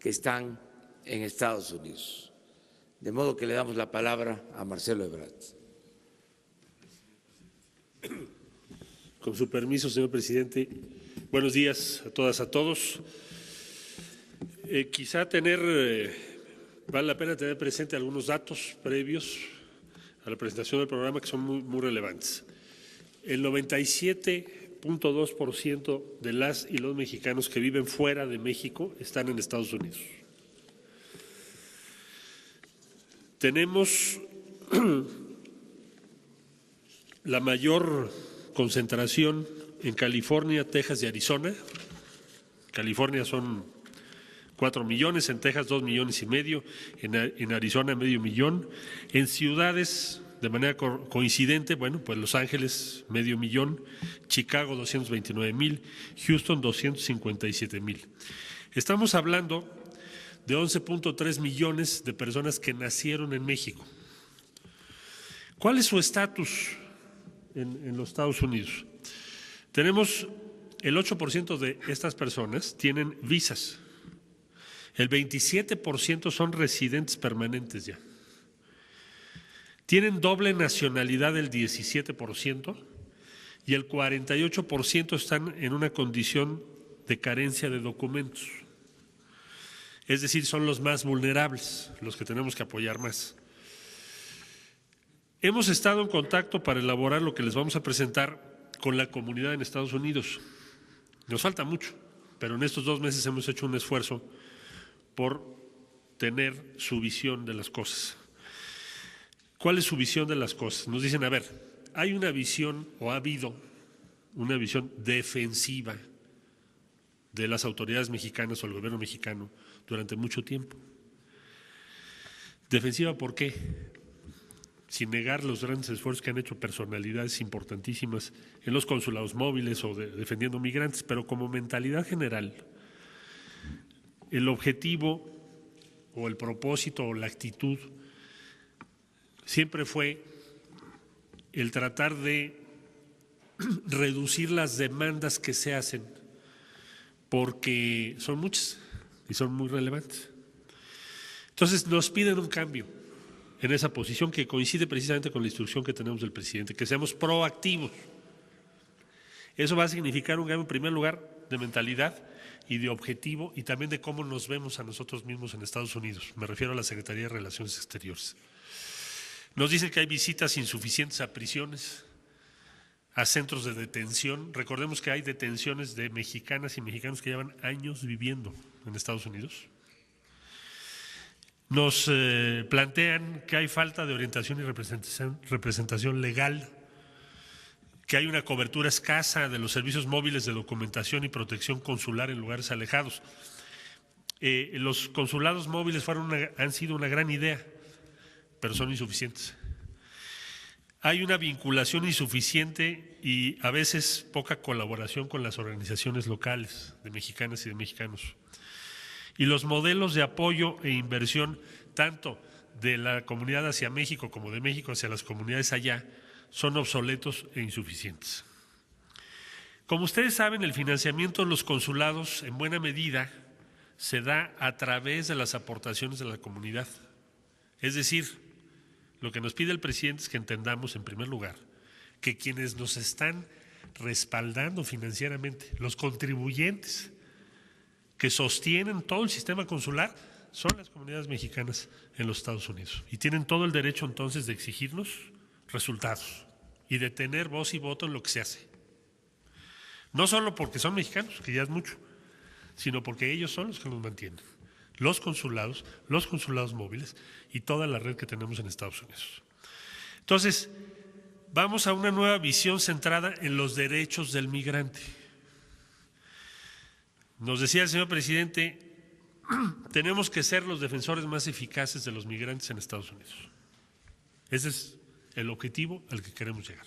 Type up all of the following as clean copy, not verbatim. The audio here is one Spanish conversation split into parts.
que están en Estados Unidos. De modo que le damos la palabra a Marcelo Ebrard. Con su permiso, señor presidente. Buenos días a todas, a todos. Quizá vale la pena tener presente algunos datos previos a la presentación del programa que son muy relevantes. El 97.2% de las y los mexicanos que viven fuera de México están en Estados Unidos. Tenemos la mayor concentración en California, Texas y Arizona. California son 4 millones, en Texas 2,5 millones, en Arizona 500,000. En ciudades de manera coincidente, bueno, pues Los Ángeles 500,000, Chicago 229,000, Houston 257,000. Estamos hablando de 11.3 millones de personas que nacieron en México. ¿Cuál es su estatus en los Estados Unidos? Tenemos el 8% de estas personas tienen visas. El 27% son residentes permanentes ya. Tienen doble nacionalidad el 17% y el 48% están en una condición de carencia de documentos. Es decir, son los más vulnerables, los que tenemos que apoyar más. Hemos estado en contacto para elaborar lo que les vamos a presentar con la comunidad en Estados Unidos. Nos falta mucho, pero en estos 2 meses hemos hecho un esfuerzo por tener su visión de las cosas. ¿Cuál es su visión de las cosas? Nos dicen, a ver, hay una visión o ha habido una visión defensiva de las autoridades mexicanas o el gobierno mexicano durante mucho tiempo. ¿Defensiva por qué? Sin negar los grandes esfuerzos que han hecho personalidades importantísimas en los consulados móviles o defendiendo migrantes, pero como mentalidad general, el objetivo o el propósito o la actitud siempre fue el tratar de reducir las demandas que se hacen, porque son muchas y son muy relevantes. Entonces nos piden un cambio en esa posición que coincide precisamente con la instrucción que tenemos del presidente, que seamos proactivos. Eso va a significar un cambio en primer lugar de mentalidad y de objetivo y también de cómo nos vemos a nosotros mismos en Estados Unidos. Me refiero a la Secretaría de Relaciones Exteriores. Nos dicen que hay visitas insuficientes a prisiones, a centros de detención. Recordemos que hay detenciones de mexicanas y mexicanos que llevan años viviendo en Estados Unidos. Nos plantean que hay falta de orientación y representación legal, que hay una cobertura escasa de los servicios móviles de documentación y protección consular en lugares alejados. Los consulados móviles han sido una gran idea, pero son insuficientes. Hay una vinculación insuficiente y a veces poca colaboración con las organizaciones locales de mexicanas y de mexicanos. Y los modelos de apoyo e inversión, tanto de la comunidad hacia México como de México hacia las comunidades allá, son obsoletos e insuficientes. Como ustedes saben, el financiamiento de los consulados en buena medida se da a través de las aportaciones de la comunidad. Es decir, lo que nos pide el presidente es que entendamos, en primer lugar, que quienes nos están respaldando financieramente, los contribuyentes que sostienen todo el sistema consular, son las comunidades mexicanas en los Estados Unidos. Y tienen todo el derecho entonces de exigirnos resultados y de tener voz y voto en lo que se hace. No solo porque son mexicanos, que ya es mucho, sino porque ellos son los que nos mantienen. Los consulados móviles y toda la red que tenemos en Estados Unidos. Entonces, vamos a una nueva visión centrada en los derechos del migrante. Nos decía el señor presidente, tenemos que ser los defensores más eficaces de los migrantes en Estados Unidos. Ese es el objetivo al que queremos llegar.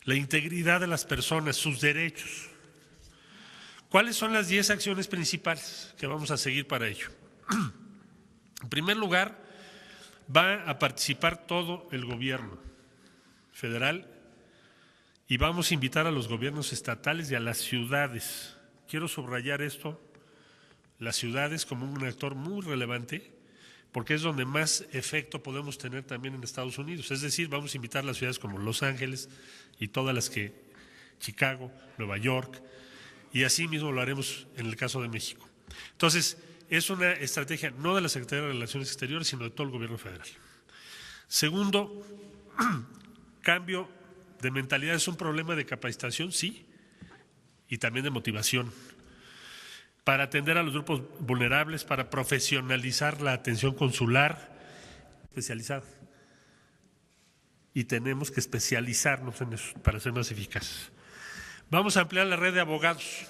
La integridad de las personas, sus derechos. ¿Cuáles son las 10 acciones principales que vamos a seguir para ello? En primer lugar, va a participar todo el gobierno federal y vamos a invitar a los gobiernos estatales y a las ciudades. Quiero subrayar esto, las ciudades como un actor muy relevante, porque es donde más efecto podemos tener también en Estados Unidos. Es decir, vamos a invitar a las ciudades como Los Ángeles y todas las que, Chicago, Nueva York, y así mismo lo haremos en el caso de México. Entonces, es una estrategia no de la Secretaría de Relaciones Exteriores, sino de todo el gobierno federal. Segundo, cambio de mentalidad. ¿Es un problema de capacitación? Sí, y también de motivación, para atender a los grupos vulnerables, para profesionalizar la atención consular especializada. Y tenemos que especializarnos en eso para ser más eficaces. Vamos a ampliar la red de abogados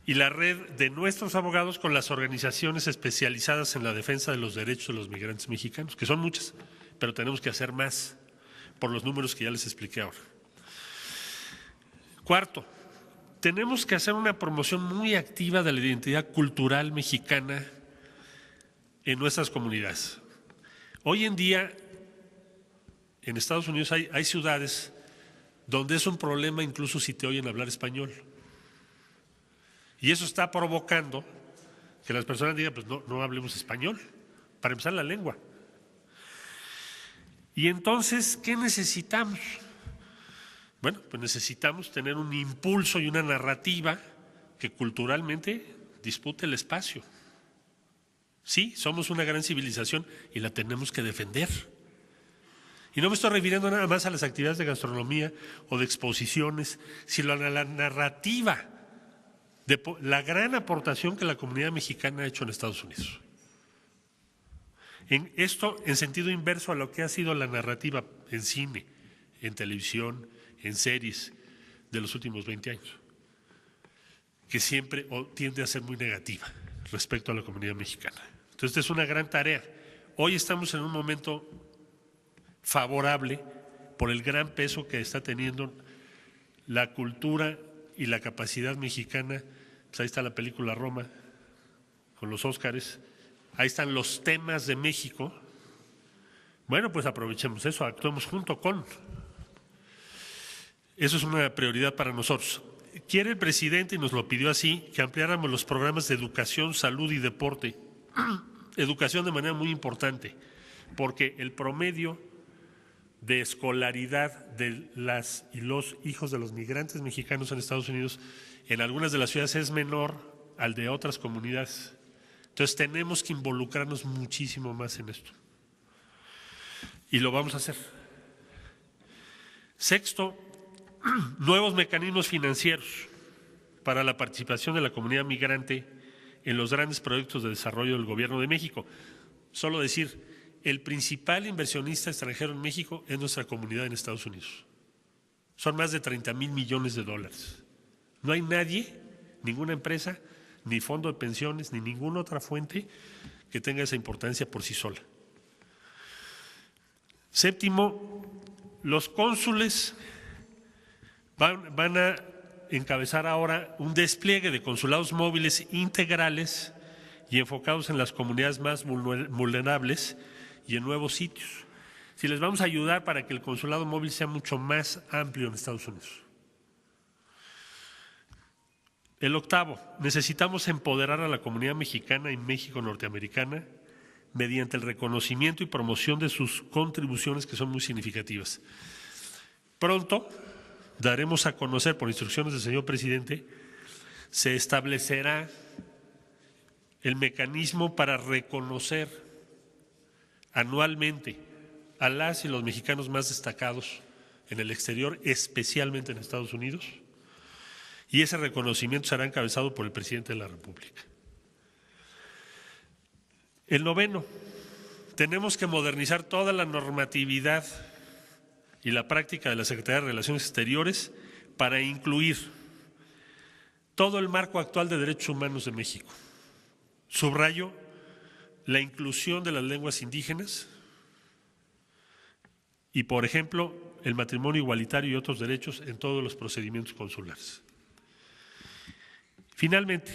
y la red de nuestros abogados con las organizaciones especializadas en la defensa de los derechos de los migrantes mexicanos, que son muchas, pero tenemos que hacer más por los números que ya les expliqué ahora. Cuarto, tenemos que hacer una promoción muy activa de la identidad cultural mexicana en nuestras comunidades. Hoy en día, en Estados Unidos hay ciudades donde es un problema incluso si te oyen hablar español. Y eso está provocando que las personas digan, pues no hablemos español, para empezar la lengua. Y entonces, ¿qué necesitamos? Bueno, pues necesitamos tener un impulso y una narrativa que culturalmente dispute el espacio. Sí, somos una gran civilización y la tenemos que defender. Y no me estoy refiriendo nada más a las actividades de gastronomía o de exposiciones, sino a la narrativa de la gran aportación que la comunidad mexicana ha hecho en Estados Unidos. En esto, en sentido inverso a lo que ha sido la narrativa en cine, en televisión, en series de los últimos 20 años, que siempre tiende a ser muy negativa respecto a la comunidad mexicana. Entonces, esta es una gran tarea. Hoy estamos en un momento favorable por el gran peso que está teniendo la cultura y la capacidad mexicana. Pues ahí está la película Roma con los Óscares, ahí están los temas de México. Bueno, pues aprovechemos eso, actuemos junto con. Eso es una prioridad para nosotros. Quiere el presidente, y nos lo pidió así, que ampliáramos los programas de educación, salud y deporte. Educación de manera muy importante, porque el promedio de escolaridad de las y los hijos de los migrantes mexicanos en Estados Unidos en algunas de las ciudades es menor al de otras comunidades. Entonces tenemos que involucrarnos muchísimo más en esto. Y lo vamos a hacer. Sexto, nuevos mecanismos financieros para la participación de la comunidad migrante en los grandes proyectos de desarrollo del Gobierno de México. Solo decir, el principal inversionista extranjero en México es nuestra comunidad en Estados Unidos. Son más de 30,000 millones de dólares. No hay nadie, ninguna empresa, ni fondo de pensiones, ni ninguna otra fuente que tenga esa importancia por sí sola. Séptimo, los cónsules van a encabezar ahora un despliegue de consulados móviles integrales y enfocados en las comunidades más vulnerables y en nuevos sitios. Si les vamos a ayudar para que el consulado móvil sea mucho más amplio en Estados Unidos. El octavo, necesitamos empoderar a la comunidad mexicana y México-norteamericana mediante el reconocimiento y promoción de sus contribuciones que son muy significativas. Pronto daremos a conocer, por instrucciones del señor presidente, se establecerá el mecanismo para reconocer anualmente a las y los mexicanos más destacados en el exterior, especialmente en Estados Unidos, y ese reconocimiento será encabezado por el presidente de la República. El noveno, tenemos que modernizar toda la normatividad y la práctica de la Secretaría de Relaciones Exteriores para incluir todo el marco actual de derechos humanos de México. Subrayo la inclusión de las lenguas indígenas y, por ejemplo, el matrimonio igualitario y otros derechos en todos los procedimientos consulares. Finalmente,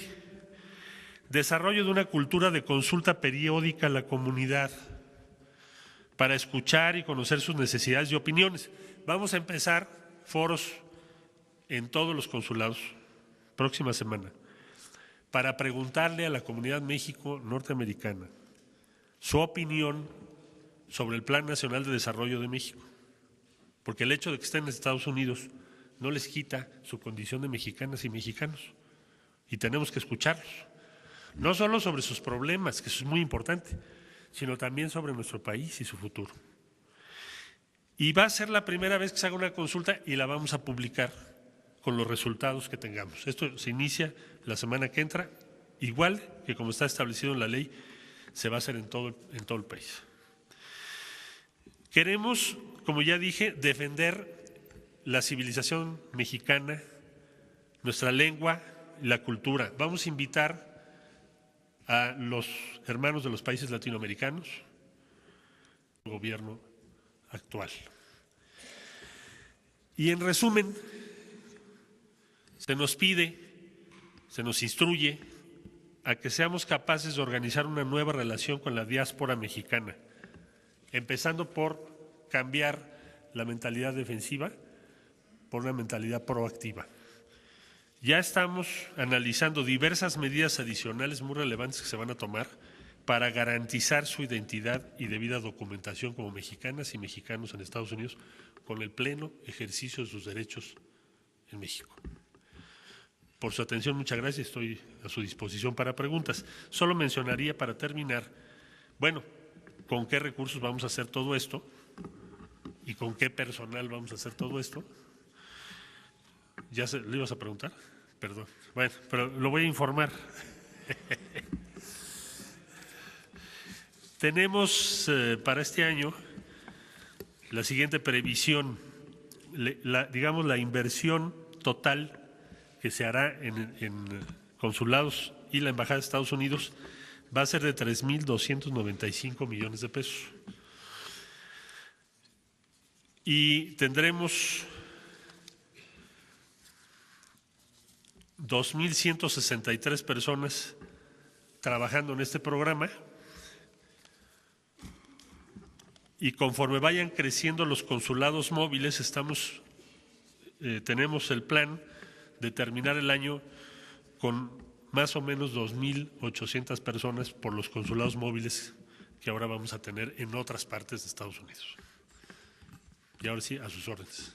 desarrollo de una cultura de consulta periódica a la comunidad para escuchar y conocer sus necesidades y opiniones. Vamos a empezar foros en todos los consulados próxima semana para preguntarle a la comunidad México norteamericana su opinión sobre el Plan Nacional de Desarrollo de México. Porque el hecho de que estén en Estados Unidos no les quita su condición de mexicanas y mexicanos. Y tenemos que escucharlos. No solo sobre sus problemas, que eso es muy importante, sino también sobre nuestro país y su futuro. Y va a ser la primera vez que se haga una consulta y la vamos a publicar con los resultados que tengamos. Esto se inicia la semana que entra, igual que como está establecido en la ley, se va a hacer en todo el país. Queremos, como ya dije, defender la civilización mexicana, nuestra lengua y la cultura. Vamos a invitar a los hermanos de los países latinoamericanos, el gobierno actual. Y en resumen, se nos pide, se nos instruye a que seamos capaces de organizar una nueva relación con la diáspora mexicana, empezando por cambiar la mentalidad defensiva por una mentalidad proactiva. Ya estamos analizando diversas medidas adicionales muy relevantes que se van a tomar para garantizar su identidad y debida documentación como mexicanas y mexicanos en Estados Unidos con el pleno ejercicio de sus derechos en México. Por su atención, muchas gracias, estoy a su disposición para preguntas. Solo mencionaría para terminar, bueno, con qué recursos vamos a hacer todo esto y con qué personal vamos a hacer todo esto. ¿Ya le ibas a preguntar? Perdón. Bueno, pero lo voy a informar. Tenemos para este año la siguiente previsión, digamos la inversión total que se hará en consulados y la Embajada de Estados Unidos va a ser de 3,295 millones de pesos. Y tendremos 2,163 personas trabajando en este programa y conforme vayan creciendo los consulados móviles tenemos el plan de terminar el año con más o menos 2,800 personas por los consulados móviles que ahora vamos a tener en otras partes de Estados Unidos. Y ahora sí, a sus órdenes.